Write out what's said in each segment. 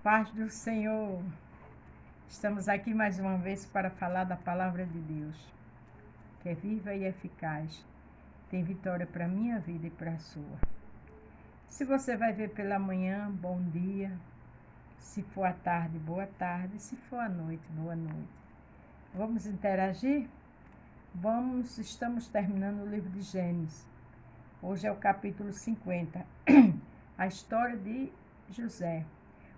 Paz do Senhor. Estamos aqui mais uma vez para falar da palavra de Deus, que é viva e eficaz. Tem vitória para a minha vida e para a sua. Se você vai ver pela manhã, bom dia. Se for à tarde, boa tarde. Se for à noite, boa noite. Vamos interagir? Estamos terminando o livro de Gênesis. Hoje é o capítulo 50. A história de José.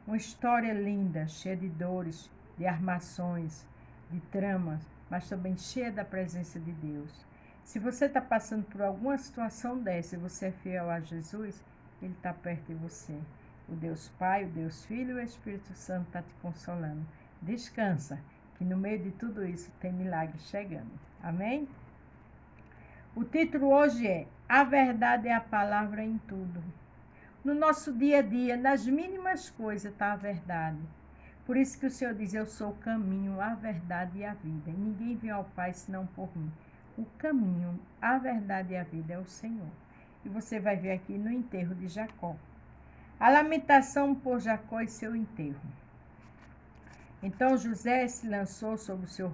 Uma história linda, cheia de dores, de armações, de tramas, mas também cheia da presença de Deus. Se você está passando por alguma situação dessa e você é fiel a Jesus, Ele está perto de você. O Deus Pai, o Deus Filho e o Espírito Santo está te consolando. Descansa, que no meio de tudo isso tem milagre chegando. Amém? O título hoje é A Verdade é a Palavra em Tudo. No nosso dia a dia, nas mínimas coisas, está a verdade. Por isso que o Senhor diz, eu sou o caminho, a verdade e a vida. E ninguém vem ao Pai senão por mim. O caminho, a verdade e a vida é o Senhor. E você vai ver aqui no enterro de Jacó. A lamentação por Jacó e seu enterro. Então José se lançou sobre o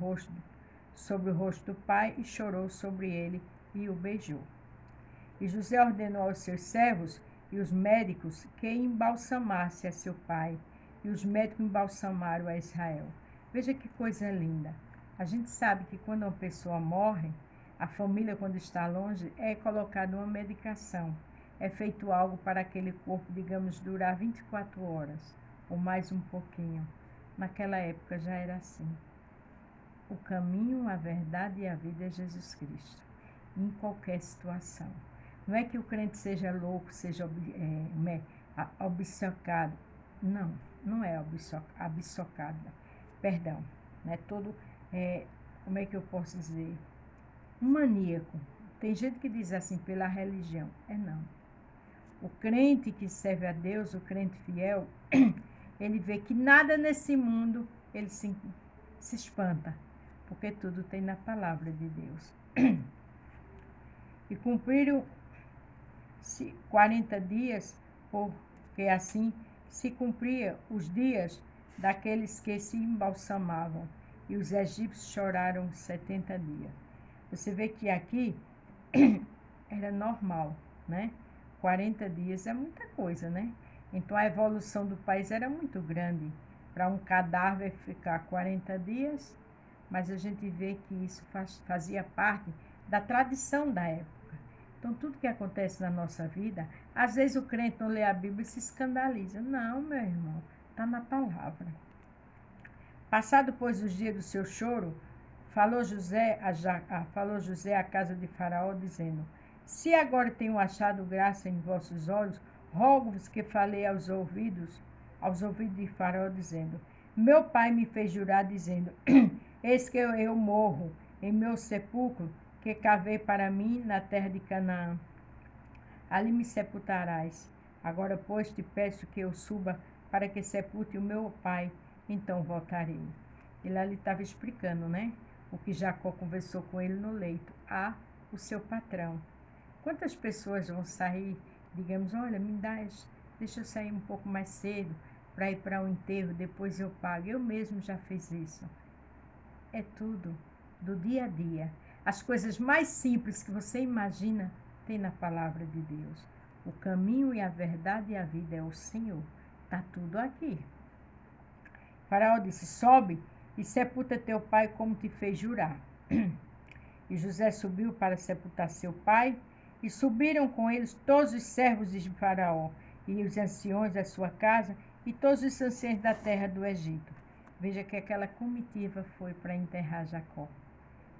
rosto do pai e chorou sobre ele e o beijou. E José ordenou aos seus servos e os médicos que embalsamasse a seu pai, e os médicos embalsamaram a Israel. Veja que coisa linda. A gente sabe que quando uma pessoa morre, a família, quando está longe, é colocada uma medicação. É feito algo para aquele corpo, digamos, durar 24 horas, ou mais um pouquinho. Naquela época já era assim. O caminho, a verdade e a vida é Jesus Cristo, em qualquer situação. Não é que o crente seja louco, seja obcecado. Não, não é obcecado. Perdão. Não é todo, como é que eu posso dizer? Um maníaco. Tem gente que diz assim, pela religião. Não. O crente que serve a Deus, o crente fiel, ele vê que nada nesse mundo ele se espanta, porque tudo tem na palavra de Deus. E cumpriram 40 dias, porque assim se cumpria os dias daqueles que se embalsamavam, e os egípcios choraram 70 dias. Você vê que aqui era normal, né? 40 dias é muita coisa, né? Então a evolução do país era muito grande para um cadáver ficar 40 dias, mas a gente vê que isso fazia parte da tradição da época. Então, tudo que acontece na nossa vida, às vezes o crente não lê a Bíblia e se escandaliza. Não, meu irmão, está na palavra. Passado, pois, os dias do seu choro, falou José à casa de Faraó, dizendo: Se agora tenho achado graça em vossos olhos, rogo-vos que falei aos ouvidos de Faraó, dizendo: Meu pai me fez jurar, dizendo: Eis que eu morro em meu sepulcro, que cavei para mim na terra de Canaã. Ali me sepultarás. Agora, pois, te peço que eu suba para que sepulte o meu pai, então voltarei. Ele ali estava explicando, né? O que Jacó conversou com ele no leito. O seu patrão. Quantas pessoas vão sair, digamos, olha, deixa eu sair um pouco mais cedo para ir para o enterro, depois eu pago. Eu mesmo já fiz isso. É tudo do dia a dia. As coisas mais simples que você imagina tem na palavra de Deus. O caminho e a verdade e a vida é o Senhor. Está tudo aqui. Faraó disse: Sobe e sepulta teu pai como te fez jurar. E José subiu para sepultar seu pai, e subiram com eles todos os servos de Faraó, e os anciões da sua casa, e todos os anciãos da terra do Egito. Veja que aquela comitiva foi para enterrar Jacó.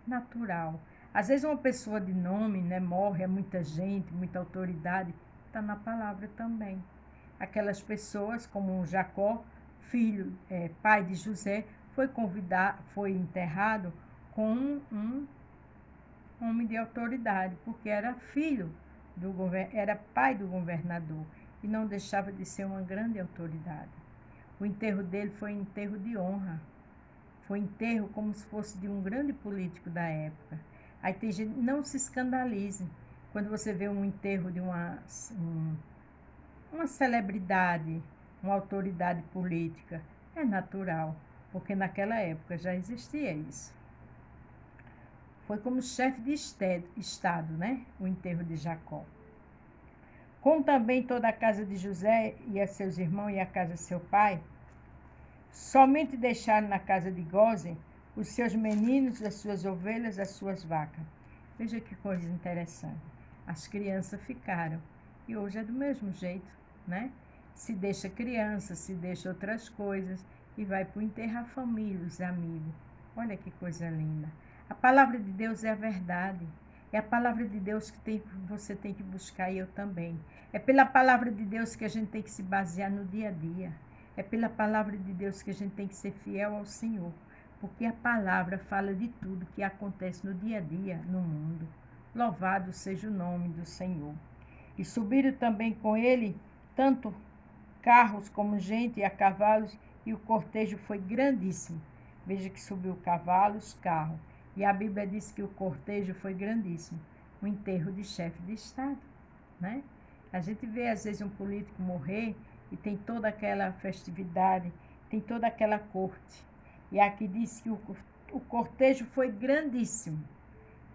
Natural. Às vezes uma pessoa de nome, né, morre, é muita gente, muita autoridade, está na palavra também. Aquelas pessoas, como Jacó, pai de José, foi enterrado com um homem de autoridade, porque era era pai do governador e não deixava de ser uma grande autoridade. O enterro dele foi um enterro de honra. Foi enterro como se fosse de um grande político da época. Aí tem gente, não se escandalize quando você vê um enterro de uma celebridade, uma autoridade política. É natural, porque naquela época já existia isso. Foi como chefe de Estado, né? O enterro de Jacó. Como também toda a casa de José e a seus irmãos e a casa de seu pai, somente deixaram na casa de Gósen os seus meninos, as suas ovelhas, as suas vacas. Veja que coisa interessante. As crianças ficaram. E hoje é do mesmo jeito, né? Se deixa criança, se deixa outras coisas e vai para o enterro a família, os amigos. Olha que coisa linda. A palavra de Deus é a verdade. É a palavra de Deus que você tem que buscar e eu também. É pela palavra de Deus que a gente tem que se basear no dia a dia. É pela palavra de Deus que a gente tem que ser fiel ao Senhor. Porque a palavra fala de tudo que acontece no dia a dia no mundo. Louvado seja o nome do Senhor. E subiram também com ele tanto carros como gente e a cavalos, e o cortejo foi grandíssimo. Veja que subiu cavalos, carro. E a Bíblia diz que o cortejo foi grandíssimo. O enterro de chefe de Estado, né? A gente vê às vezes um político morrer e tem toda aquela festividade, tem toda aquela corte. E aqui diz que o cortejo foi grandíssimo.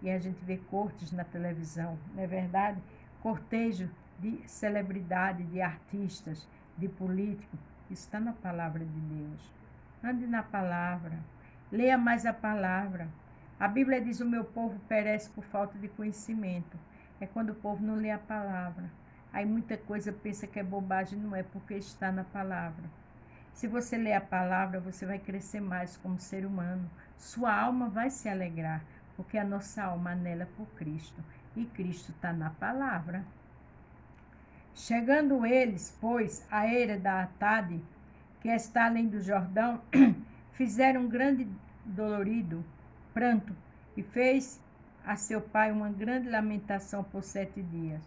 E a gente vê cortes na televisão, não é verdade? Cortejo de celebridade, de artistas, de políticos. Isso está na palavra de Deus. Ande na palavra. Leia mais a palavra. A Bíblia diz: o meu povo perece por falta de conhecimento. É quando o povo não lê a palavra. Aí muita coisa pensa que é bobagem, não é, porque está na palavra. Se você ler a palavra, você vai crescer mais como ser humano. Sua alma vai se alegrar, porque a nossa alma anela por Cristo. E Cristo está na palavra. Chegando eles, pois, à eira da Atade, que está além do Jordão, fizeram um grande dolorido pranto, e fez a seu pai uma grande lamentação por 7 dias.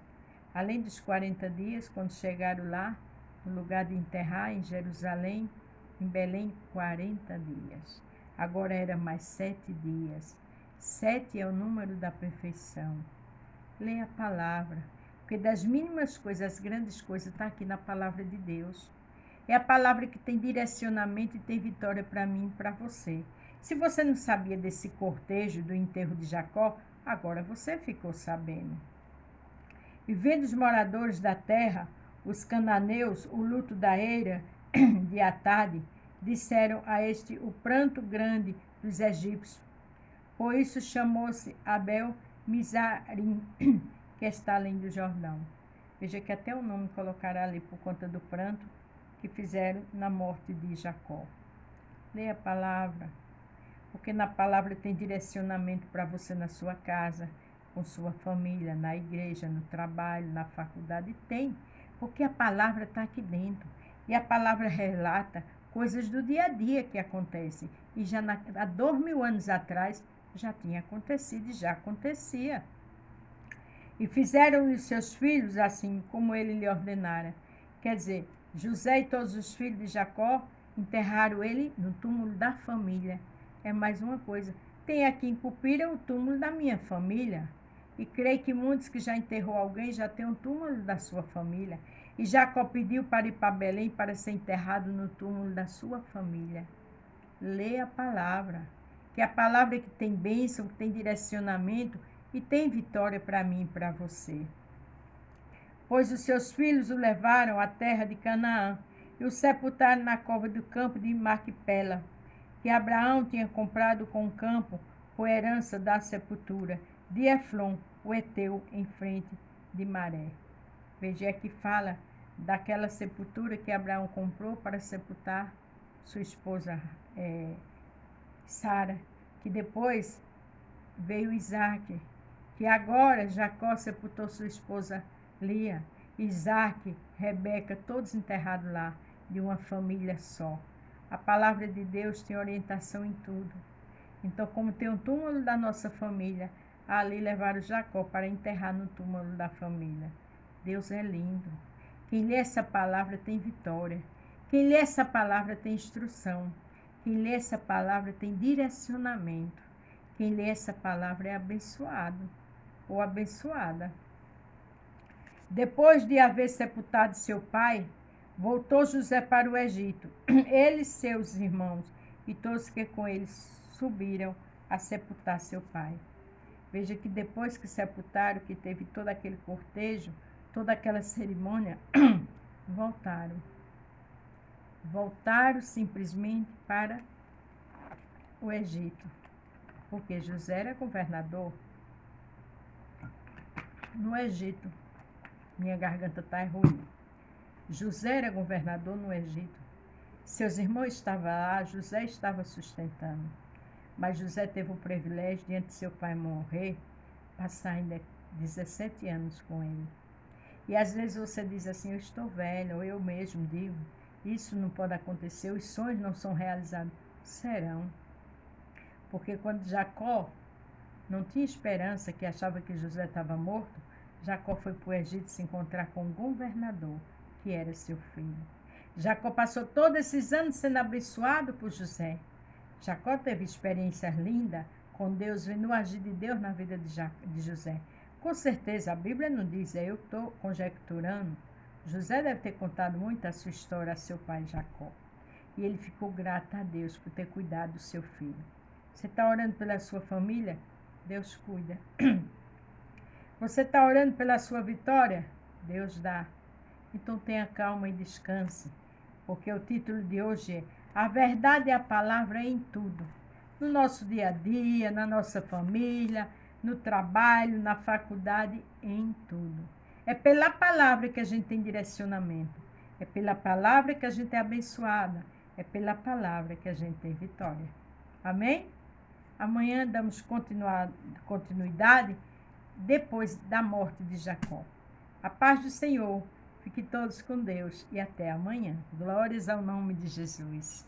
Além dos 40 dias, quando chegaram lá, no lugar de enterrar, em Jerusalém, em Belém, 40 dias. Agora era mais 7 dias. 7 é o número da perfeição. Leia a palavra, porque das mínimas coisas, as grandes coisas, está aqui na palavra de Deus. É a palavra que tem direcionamento e tem vitória para mim e para você. Se você não sabia desse cortejo do enterro de Jacó, agora você ficou sabendo. E vendo os moradores da terra, os cananeus, o luto da eira de Atade, disseram a este o pranto grande dos egípcios. Por isso chamou-se Abel Mizarim, que está além do Jordão. Veja que até o nome colocará ali por conta do pranto que fizeram na morte de Jacó. Leia a palavra, porque na palavra tem direcionamento para você na sua casa, com sua família, na igreja, no trabalho, na faculdade. Tem, porque a palavra está aqui dentro. E a palavra relata coisas do dia a dia que acontecem. E já há 2000 anos atrás já tinha acontecido e já acontecia. E fizeram-lhe seus filhos assim como ele lhe ordenara. Quer dizer, José e todos os filhos de Jacó enterraram ele no túmulo da família. É mais uma coisa. Tem aqui em Cupira o túmulo da minha família. E creio que muitos que já enterrou alguém já tem um túmulo da sua família. E Jacó pediu para ir para Belém para ser enterrado no túmulo da sua família. Leia a palavra, que é a palavra que tem bênção, que tem direcionamento e tem vitória para mim e para você. Pois os seus filhos o levaram à terra de Canaã e o sepultaram na cova do campo de Macpela, que Abraão tinha comprado com o campo por herança da sepultura de Eflon, o Eteu, em frente de Maré. Veja que fala daquela sepultura que Abraão comprou para sepultar sua esposa Sara, que depois veio Isaac, que agora Jacó sepultou sua esposa Lia, Isaac, Rebeca, todos enterrados lá, de uma família só. A palavra de Deus tem orientação em tudo. Então, como tem um túmulo da nossa família, ali levaram Jacó para enterrar no túmulo da família. Deus é lindo. Quem lê essa palavra tem vitória. Quem lê essa palavra tem instrução. Quem lê essa palavra tem direcionamento. Quem lê essa palavra é abençoado ou abençoada. Depois de haver sepultado seu pai, Voltou José para o Egito, ele e seus irmãos, e todos que com ele subiram a sepultar seu pai. Veja que depois que sepultaram, que teve todo aquele cortejo, toda aquela cerimônia, voltaram. Voltaram simplesmente para o Egito, porque José era governador no Egito. Minha garganta está ruim. José era governador no Egito. Seus irmãos estavam lá, José estava sustentando. Mas José teve o privilégio, diante de seu pai morrer, passar ainda 17 anos com ele. E às vezes você diz assim, eu estou velho, ou eu mesmo digo, isso não pode acontecer, os sonhos não são realizados. Serão. Porque quando Jacó não tinha esperança, que achava que José estava morto, Jacó foi para o Egito se encontrar com um governador, que era seu filho. Jacó passou todos esses anos sendo abençoado por José. Jacó teve experiências lindas com Deus, vendo o agir de Deus na vida de José. Com certeza, a Bíblia não diz, eu estou conjecturando. José deve ter contado muito a sua história a seu pai Jacó. E ele ficou grato a Deus por ter cuidado do seu filho. Você está orando pela sua família? Deus cuida. Você está orando pela sua vitória? Deus dá. Então tenha calma e descanse, porque o título de hoje é A Verdade e a Palavra em Tudo. No nosso dia a dia, na nossa família, no trabalho, na faculdade, em tudo. É pela palavra que a gente tem direcionamento. É pela palavra que a gente é abençoada. É pela palavra que a gente tem vitória. Amém? Amanhã damos continuidade depois da morte de Jacó. A paz do Senhor. Fiquem todos com Deus e até amanhã. Glórias ao nome de Jesus.